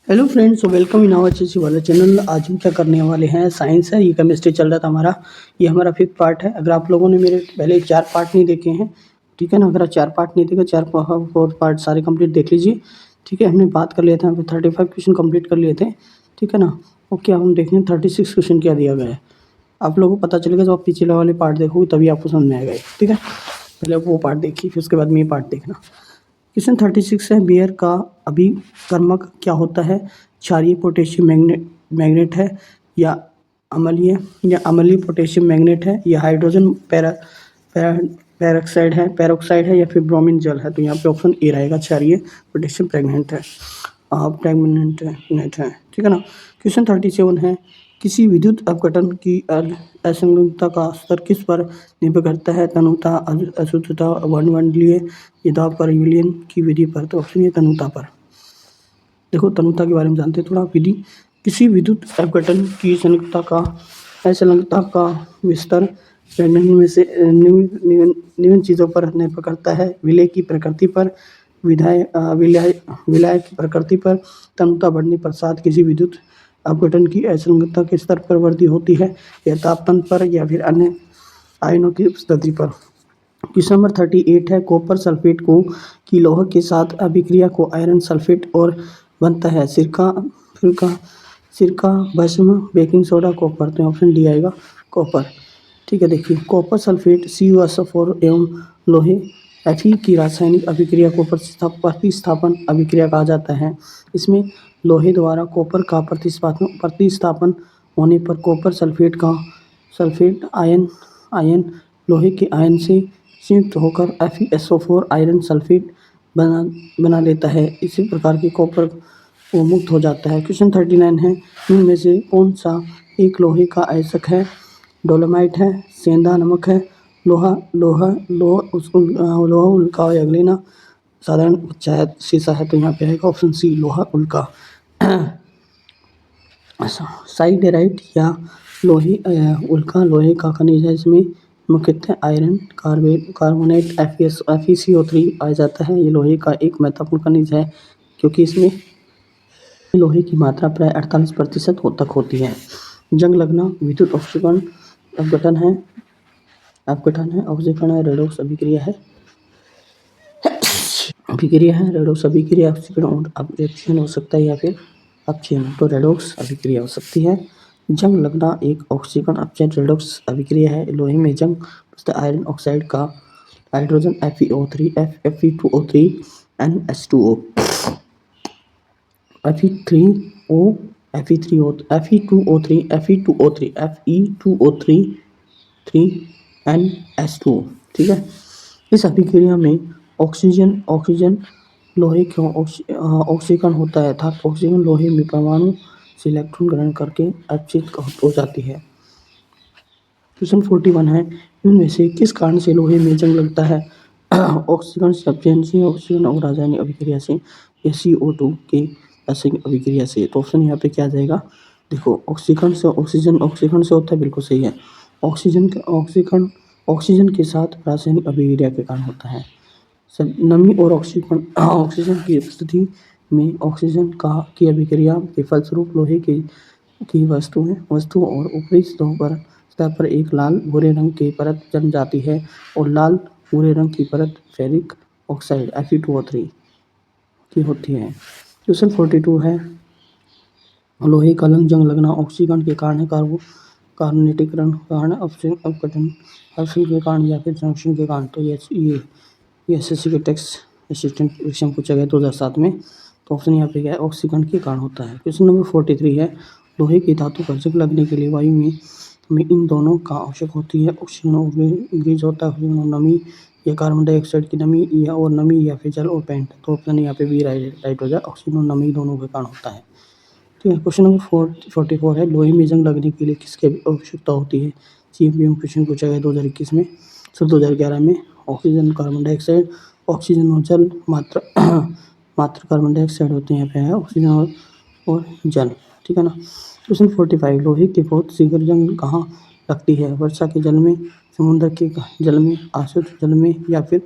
Hello friends, welcome in our HSC वाला channel. आज हम क्या करने वाले हैं, साइंस है, ये केमिस्ट्री चल रहा था हमारा। ये हमारा 5th पार्ट है। अगर आप लोगों ने मेरे पहले 4 पार्ट नहीं देखे हैं, ठीक है ना, अगर 4 पार्ट नहीं देखे, 4 पार्ट सारे कंप्लीट देख लीजिए, ठीक है। हमने बात कर लिया था, 35 क्वेश्चन कंप्लीट कर लिए थे, ठीक है ना। ओके, अब हम देखेंगे 36 क्वेश्चन क्या दिया गया है। आप लोगों को पता चलेगा जब आप पिछले वाले पार्ट देखोगे तभी आपको समझ में आएगा, ठीक है। पहले वो पार्ट देखिए, फिर उसके बाद में ये पार्ट देखना। क्वेश्चन 36 है, बेयर का अभिकर्मक क्या होता है? क्षारीय पोटेशियम मैग्नेट है, या अम्लीय पोटेशियम मैग्नेट है, या हाइड्रोजन पेरोक्साइड है, या फिर ब्रोमीन जल है। तो यहाँ पे ऑप्शन ए रहेगा, क्षारीय पोटेशियम प्रेग्नेंट है, ठीक है ना। क्वेश्चन 37 है, किसी विद्युत अपघटन की असंगतता का स्तर किस पर निर्भर करता है? तनुता, अशुद्धता, वर्णमंडलीय दाब पर, विलियन की विधि पर। तो ऑप्शन ये तनुता पर। देखो, तनुता के बारे में जानते हैं थोड़ा। विधि, किसी विद्युत अपघटन की असंगतता का विस्तार निम्न में से निम्न चीज़ों पर निर्भर करता है: विलय की प्रकृति पर, विलय की प्रकृति पर, तनुता बढ़ने पर साथ किसी विद्युत अपघटन की असंगतता के स्तर पर वृद्धि होती है, या तापमान पर, या फिर अन्य आयनों की उपस्थिति पर। क्वेश्चन नंबर 38 है, कॉपर सल्फेट को की लौह के साथ अभिक्रिया को आयरन सल्फेट और बनता है: सिरका, भस्म, बेकिंग सोडा, कॉपर। तो ऑप्शन डी आएगा, कॉपर, ठीक है। देखिए, कॉपर सल्फेट CuSO4 एवं लोहे Fe की रासायनिक अभिक्रिया को प्रतिस्थापन अभिक्रिया कहा जाता है। इसमें लोहे द्वारा कॉपर का प्रतिस्थापन होने पर कॉपर सल्फेट आयन लोहे के आयन से संयुक्त होकर FeSO4 आयरन सल्फेट बना लेता है। इसी प्रकार के कॉपर वो मुक्त हो जाता है। क्वेश्चन 39 है, इनमें से कौन सा एक लोहे का आयस्क है? डोलोमाइट है, सेंधा नमक है, लोहा उल्का या ग्लेना साधारण चाहे शीशा है। तो यहाँ पे आएगा ऑप्शन सी, लोहा उल्का। साइडेराइट या उल्का लोहे का खनिज है। इसमें मुख्यतः आयरन कार्बोनेट FeCO3 पाया जाता है। ये लोहे का एक महत्वपूर्ण खनिज है क्योंकि इसमें लोहे की मात्रा प्राय 48% तक होती है। जंग लगना विद्युत अपघटन है, ऑक्सीकरण है, रेडॉक्स अभिक्रिया है, रेडॉक्स अभिक्रिया ऑक्सीकरण और अपक्षय हो सकता है, या फिर अपक्षय। तो रेडॉक्स अभिक्रिया हो सकती है। जंग लगना एक ऑक्सीकरण अपक्षय रेडॉक्स अभिक्रिया है। लोहे में जंग आयरन ऑक्साइड का hydrogen FeO3 Fe2O3 NH2O Fe2O3 ठीक है। इस अभिक्रिया में ऑक्सीजन लोहे का ऑक्सीकरण होता है, अर्थात ऑक्सीजन लोहे में परमाणु से इलेक्ट्रॉन ग्रहण करके अपचित हो जाती है। क्वेश्चन 41 है, इनमें से किस कारण से लोहे में जंग लगता है? ऑक्सीकरण से, अपचयन से, ऑक्सीजन और रासायनिक अभिक्रिया से, या CO2 के रासायनिक अभिक्रिया से। तो ऑप्शन यहाँ पे क्या आ जाएगा? देखो, ऑक्सीकरण से होता है, बिल्कुल सही है। ऑक्सीजन के साथ रासायनिक अभिक्रिया के कारण होता है। नमी और ऑक्सीजन की उपस्थिति में ऑक्सीजन की अभिक्रिया के फलस्वरूप लोहे की वस्तु और ऊपरी सतह पर एक लाल भूरे रंग की परत जम जाती है, और लाल भूरे रंग की परत फेरिक ऑक्साइड Fe2O3 की होती है। क्वेश्चन 42 है, लोहे का जंग लगना ऑक्सीकरण के कारण है, कार्बोनेटीकरण के कारण, अपघटन के कारण, या फिर जंक्शन के कारण। तो ये SSC के टेक्स्ट असिस्टेंट एग्जाम पूछा गया 2007 में। तो ऑप्शन यहाँ पे क्या है? ऑक्सीकरण के कारण होता है। क्वेश्चन नंबर 43 है, लोहे की धातु पर जंग लगने के लिए वायु में इन दोनों का आवश्यक होती है: ऑक्सीजन और ग्रीज होता है, ऑक्सीजन और नमी, या कार्बन डाइऑक्साइड की नमी, या फिर जल और पेंट। तो ऑप्शन यहाँ पे भी राइट हो जाए, ऑक्सीजन और नमी दोनों के कारण होता है। ठीक है। क्वेश्चन नंबर 44 है, लोहे में जंग लगने के लिए किसकी आवश्यकता होती है? CMPM क्वेश्चन पूछा गया 2021 में, 2011 में। ऑक्सीजन, कार्बन डाइऑक्साइड, ऑक्सीजन और जल, मात्र कार्बन डाइऑक्साइड होते हैं, यहाँ पे है ऑक्सीजन और जल, ठीक है ना। क्वेश्चन 45, लोहे की बहुत शीघ्र जंग कहाँ लगती है? वर्षा के जल में, समुद्र के जल में, अशुद्ध जल में, या फिर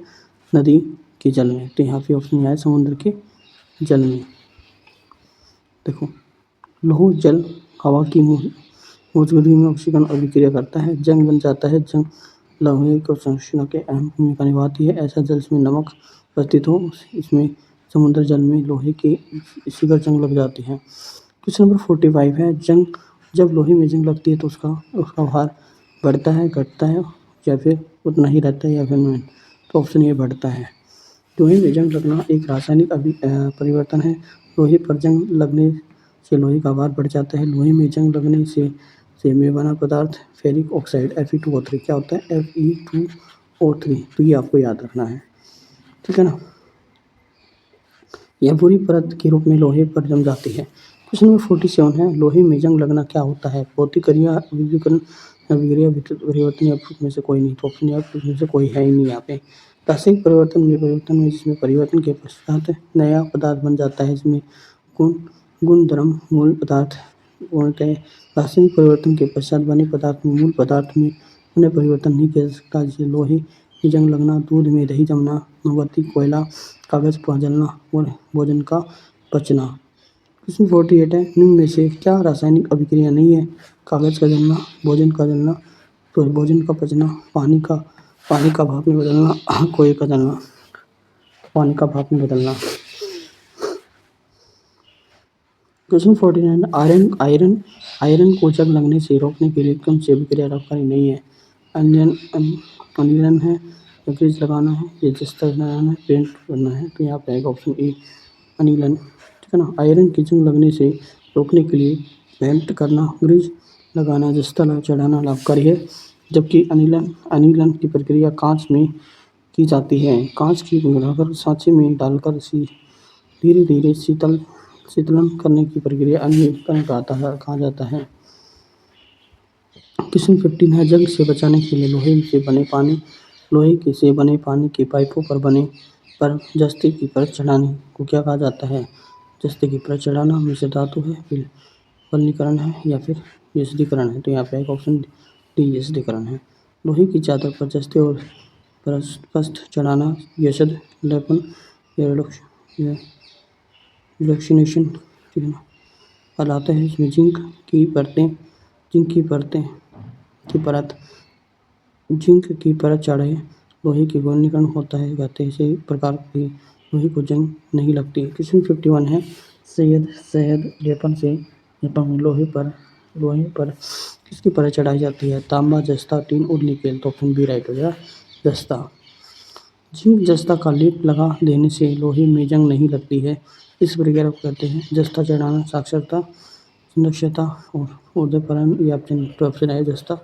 नदी के जल में। तो यहाँ पे ऑप्शन है समुद्र के जल में। देखो, लौह जल हवा की मौजूदगी में ऑक्सीकरण अभिक्रिया करता है, जंग बन जाता है। जंग लोहे को संरचना के अहम भूमिका निभाती है। ऐसा जल जिसमें नमक उपस्थित हो, इसमें समुद्र जल में लोहे की शिखर जंग लग जाती है। क्वेश्चन नंबर 45 है, जंग जब लोहे में जंग लगती है तो उसका उसका भार बढ़ता है, घटता है या फिर उतना ही रहता है या फिर नहीं? तो ऑप्शन ए बढ़ता है। लोहे में जंग लगना एक रासायनिक परिवर्तन है। लोहे पर जंग लगने से लोहे का भार बढ़ जाता है। लोहे में जंग लगने से में बना पदार्थ फेरिक ऑक्साइड Fe2O3 क्या होता है? Fe2O3। तो ये आपको याद रखना है, ठीक है ना। यह बुरी परत के रूप में लोहे पर जम जाती है। क्वेश्चन नंबर 47 है, लोहे में जंग लगना क्या होता है? भौतिक क्रिया, विद्युतीकरण, अभिक्रिया, विद्युत परिवर्तन या फिर में से कोई नहीं? तो ऑप्शन या फिर में से कोई है ही नहीं यहाँ पे। रासायनिक परिवर्तन में जिसमें परिवर्तन के पश्चात नया पदार्थ बन जाता है, इसमें गुण गुण धर्म मूल पदार्थ बोलते हैं। रासायनिक परिवर्तन के पश्चात बने पदार्थ में मूल पदार्थ में उन्हें परिवर्तन नहीं किया जा सकता। जैसे लोहे में जंग लगना, दूध में दही जमना, मोमबत्ती, कोयला, कागज का जलना और भोजन का पचना। क्वेश्चन 48 है, निम्न में से क्या रासायनिक अभिक्रिया नहीं है? कागज का जलना, भोजन का जलना, तो भोजन का पचना, पानी का भाप में बदलना, कोयले का जलना, पानी का भाप में बदलना। क्वेश्चन 49, आयरन को जंग लगने से रोकने के लिए कौन सी अभिक्रिया लाभकारी नहीं है? अनिलन है, ग्रीस लगाना है, या जस्ता लगाना है, पेंट करना है? तो यहाँ पे आएगा ऑप्शन ए अनिलन, ठीक है ना। आयरन की जंग लगने से रोकने के लिए पेंट करना, ग्रीस लगाना, जस्ता चढ़ाना लाभकारी है। जबकि अनिलन की प्रक्रिया कांच में की जाती है। कांच की पिघलाकर सांचे में डालकर धीरे धीरे शीतलन करने की प्रक्रिया अनिलीकरण कहा जाता है। क्वेश्चन 15 है, जंग से बचाने के लिए लोहे से बने पानी की पाइपों पर जस्ते की परत चढ़ाने को क्या कहा जाता है? जस्ते की परत चढ़ाना, मिश्र धातु है, फिर वल्कीकरण है या फिर यस्दीकरण है? तो यहाँ पे एक ऑप्शन डी यस्दीकरण है। लोहे की चादर पर जस्ते और परस्त चढ़ाना, यशद लेपन या रिडक्शनेशन, ठीक है ना, कहलाता है। इसमें जिंक की परत चढ़े लोहे की वनीकरण होता है, कहते हैं। इसी प्रकार की लोहे को जंग नहीं लगती। क्वेश्चन 51 है, शहद लेपन में लोहे पर किसकी परत चढ़ाई जाती है? तांबा, जस्ता, टीन और निकेल। तो ऑप्शन बी राइट हो जाएगा, जस्ता। जिंक जस्ता का लेप लगा देने से लोहे में जंग नहीं लगती है। इस प्रक्रिया को कहते हैं जस्ता चढ़ाना, साक्षरता, दक्षता और ऊर्ध्वकरण। ये ऑप्शन है जस्ता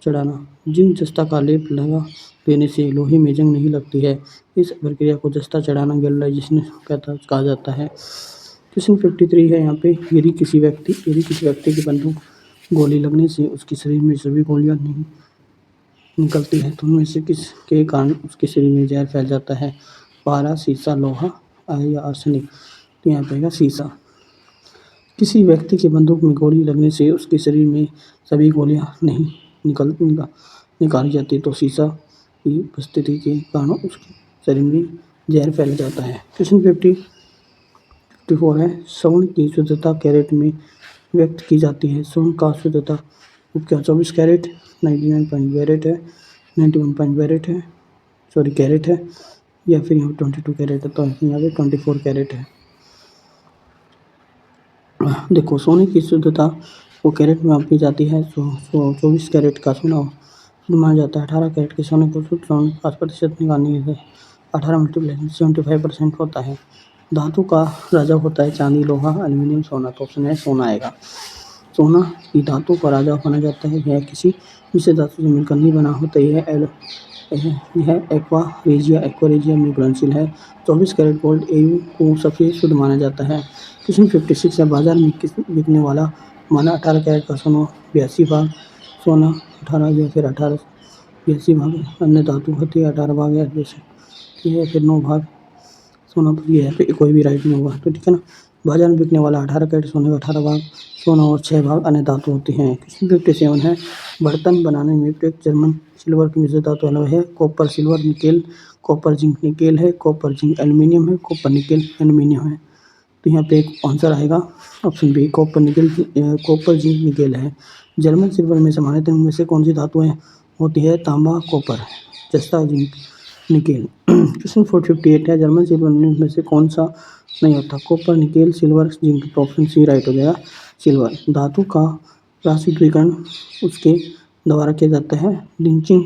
चढ़ाना। जिंक जस्ता का लेप लगा देने से लोहे में जंग नहीं लगती है। इस प्रक्रिया को जस्ता चढ़ाना गैल्वेनाइजेशन कहा जाता है। क्वेश्चन 53 है यहाँ पे, यदि किसी व्यक्ति की बंदूक गोली लगने से उसके शरीर में सभी गोलियां नहीं निकलती है, तो उनमें से किसके कारण उसके शरीर में जहर फैल जाता है? पारा, शीशा, लोहा या आर्सेनिक? तो यहाँ पे आएगा शीशा। किसी व्यक्ति की बंदूक में गोली लगने से उसके शरीर में सभी गोलियां नहीं निकाली जाती, तो शीशा की उपस्थिति के कारण उसके शरीर में जहर फैल जाता है। क्वेश्चन 54 है, स्वर्ण की शुद्धता कैरेट में व्यक्त की जाती है। स्वर्ण का शुद्धता क्या 24 कैरेट, 91 कैरेट है या फिर यहाँ 22 कैरेट है? तो यहाँ पे 24 कैरेट है। देखो, सोने की शुद्धता वो कैरेट में मापी जाती है। 24 कैरेट का सोना माना जाता है। 18 कैरेट के सोने को शुद्ध सोने 5% निकालने से 18 मल्टीप्लाई 75% होता है। धातु का राजा होता है चांदी, लोहा, एल्यूमिनियम, सोना। तो ऑप्शन है सोना आएगा। सोना की धातु का राजा माना जाता है। यह किसी विशेष धातु से मिलकर नहीं बना होता। यह एक्वा रेजिया में घुलनशील है। 24 कैरेट गोल्ड एयू को सबसे शुद्ध माना जाता है। क्वेश्चन 56 है, बाजार में बिकने वाला माना 18 कैरेट का सोना 82 भाग सोना 18 या फिर 82 भाग अन्य धातु होती है। 18 भाग या फिर 9 भाग सोना पर यह पे कोई भी राइट नहीं होगा, तो ठीक है ना। बाजार में बिकने वाला 18 कैरेट सोने का 18 भाग सोना और 6 भाग अन्य धातु होती हैं। क्वेश्चन 57 है, बर्तन बनाने में प्रयुक्त जर्मन सिल्वर की मिश्र धातु अलग है। Copper silver nickel, copper zinc nickel है, कॉपर जिंक एल्यूमिनियम है, कॉपर निकेल एल्यूमिनियम है। तो यहाँ पे एक आंसर आएगा option B, copper nickel, copper zinc nickel है। जर्मन सिल्वर में समान्य में से कौन सी धातुएं होती है? तांबा, कॉपर, जस्ता, जिंक, निकेल। क्वेश्चन 458 है, जर्मन सिल्वर में से कौन सा नहीं होता? Copper, nickel, silver, zinc. तो ऑप्शन सी राइट हो जाएगा, सिल्वर। धातु का राष्ट्रीयकरण उसके द्वारा किया जाता है? लिंचिंग,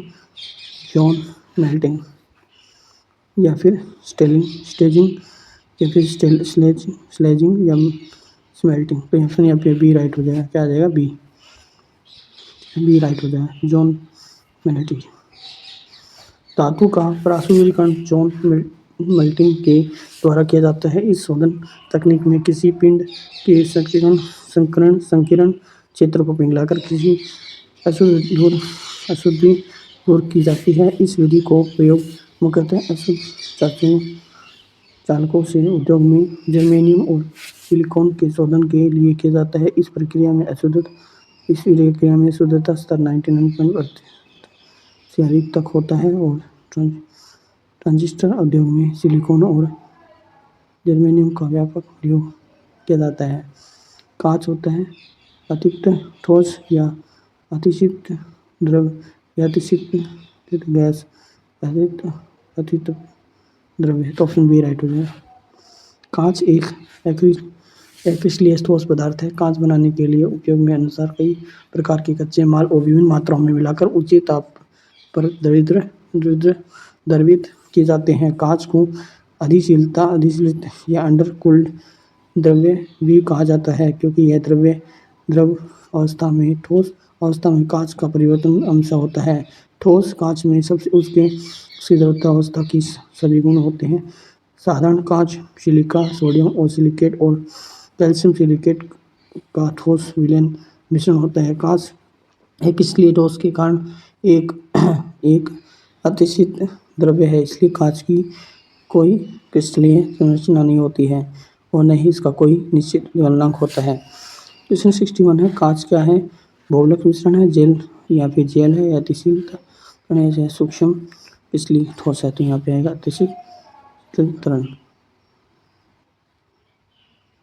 जॉन, मेल्टिंग, या फिर स्टेजिंग, या फिर स्लेजिंग या स्मेल्टिंग। तो ऑप्शन यहाँ पे बी राइट हो जाएगा। क्या आ जाएगा? बी राइट हो जाएगा, जॉन मेल्टिंग। धातु का प्रासुरीकरण जॉन मेल्टिंग के द्वारा किया जाता है। इस शोधन तकनीक में किसी पिंड के संकीर्ण क्षेत्र को पिघलाकर किसी अशुद्धि दूर की जाती है। इस विधि को प्रयोग मुख्यतः अशुद्ध चालकों से उद्योग में जर्मेनियम और सिलिकॉन के शोधन के लिए किया जाता है। इस प्रक्रिया में शुद्धता स्तर 99% से अधिक तक होता है और ट्रांजिस्टर उद्योग में सिलिकॉन और जर्मेनियम का व्यापक प्रयोग किया जाता है। कांच होता है अतिरिक्त ठोस या अतिरिक्त द्रव या अतिरिक्त गैस, अतिरिक्त द्रव है। तो ऑप्शन बी राइट हो जाएगा। कांच एक एक्रिस्टलीय ठोस पदार्थ है। कांच बनाने के लिए उपयोग में अनुसार कई प्रकार के कच्चे माल और विभिन्न मात्राओं में मिलाकर उच्च ताप पर द्रवित किए जाते हैं। कांच को अधिशीलित या अंडरकूल्ड द्रव्य भी कहा जाता है, क्योंकि यह द्रव अवस्था में ठोस अवस्था में कांच का परिवर्तन अंश होता है। ठोस कांच में सबसे उसकी द्रवता अवस्था की सभी गुण होते हैं। साधारण कांच सिलिका, सोडियम और सिलिकेट और कैल्शियम सिलिकेट का ठोस विलयन मिश्रण होता है। कांच एक इसलिए ठोस के कारण एक अतिशित द्रव्य है, इसलिए कांच की कोई क्रिस्टलीय संरचना नहीं होती है और न ही इसका कोई निश्चित गलनांक होता है। क्वेश्चन 61 है, कांच क्या है? बहुलक मिश्रण है, जेल या फिर जेल है, या अतिशील खनिज है, सूक्ष्म इसलिए ठोस है। तो यहाँ पे आएगा अतिशील तरल।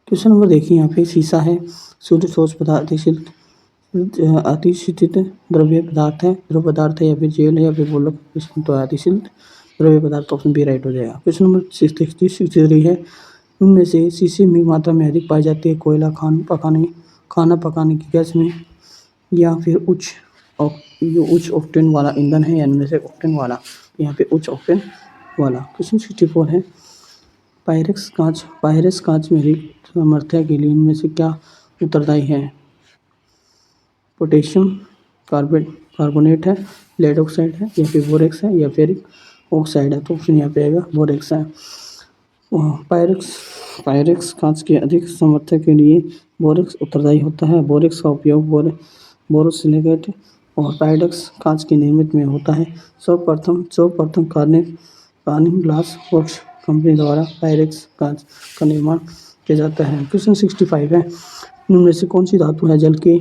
क्वेश्चन नंबर देखिए, यहाँ पे शीशा है, शुद्ध ठोस पदार्थ, अतिशीत द्रव्य पदार्थ है, द्रव पदार्थ है, या फिर जेल है, या फिर बहुलक मिश्रण। तो अतिशील द्रव्य पदार्थ ऑप्शन बी राइट हो जाएगा। क्वेश्चन नंबर 63 है, उनमें से शीशे में मात्रा में अधिक पाई जाती है? कोयला, खाना पकाने की गैस में, या फिर उच्च ऑक्टेन वाला ईंधन है, या इनमें से ऑक्टेन वाला। यहाँ पे उच्च ऑक्टेन वाला। क्वेश्चन 64 है, पायरेक्स कांच में रिक्त सामर्थ्य के लिए इनमें से क्या उत्तरदायी है? पोटेशियम कार्बोनेट है, लेड ऑक्साइड है, या फिर बोरेक्स है, या फेरिक ऑक्साइड है। तो ऑप्शन यहाँ पे आएगा बोरेक्स है। पायरेक्स कांच के अधिक सामर्थ्य के लिए बोरेक्स उत्तरदायी होता है। बोरेक्स का उपयोग बोरोसिलिकेट और पायरेक्स कांच की निर्मित में होता है। सर्वप्रथम कार्निंग ग्लास वर्क्स कंपनी द्वारा पायरेक्स कांच का निर्माण किया जाता है। क्वेश्चन 65 है, इनमें से कौन सी धातु है जल के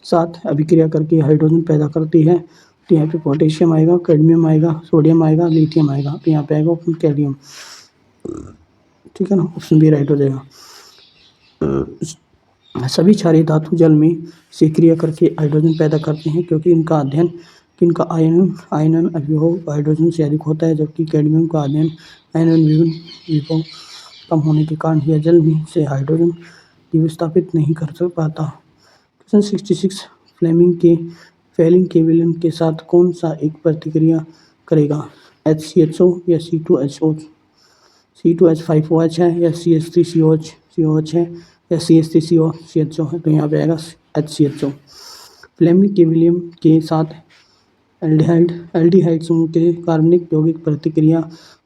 साथ अभिक्रिया करके हाइड्रोजन पैदा करती है? तो यहाँ पे पोटेशियम आएगा, कैडमियम आएगा, सोडियम आएगा, लिथियम आएगा। तो यहाँ पे आएगा ऑप्शन कैडमियम। ठीक है ना, ऑप्शन बी राइट हो जाएगा। सभी क्षारीय धातु जल में से क्रिया करके हाइड्रोजन पैदा करते हैं, क्योंकि इनका आयनन विभव हाइड्रोजन से अधिक होता है, जबकि कैडमियम का आयनन विभव कम होने के कारण यह जल में से हाइड्रोजन विस्थापित नहीं कर पाता। क्वेश्चन 66, फ्लेमिंग के विलयन के साथ कौन सा एक प्रतिक्रिया करेगा? HCHO या C2H5OH है, या CH3COH है, या CH3COCHO है। तो यहाँ पे आएगा HCHO। फ्लेमिंग के विलयन के साथ एल्डिहाइड समूह के कार्बनिक यौगिक प्रतिक्रिया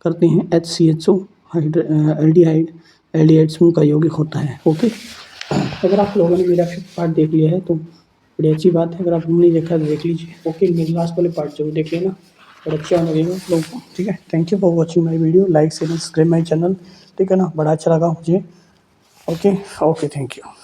करते हैं। HCHO एल्डिहाइड समूह का यौगिक होता है। ओके, अगर आप लोगों ने मेरा पार्ट देख लिया है तो बड़ी अच्छी बात है। अगर आपने नहीं देखा तो देख लीजिए। ओके, मेरे लास्ट वाले पार्ट जरूर देख लेना, बड़ा अच्छा लगेगा लोगों को। ठीक है, thank you for watching my video. Like share subscribe my channel. ठीक है ना, बड़ा अच्छा लगा मुझे। Okay, thank you.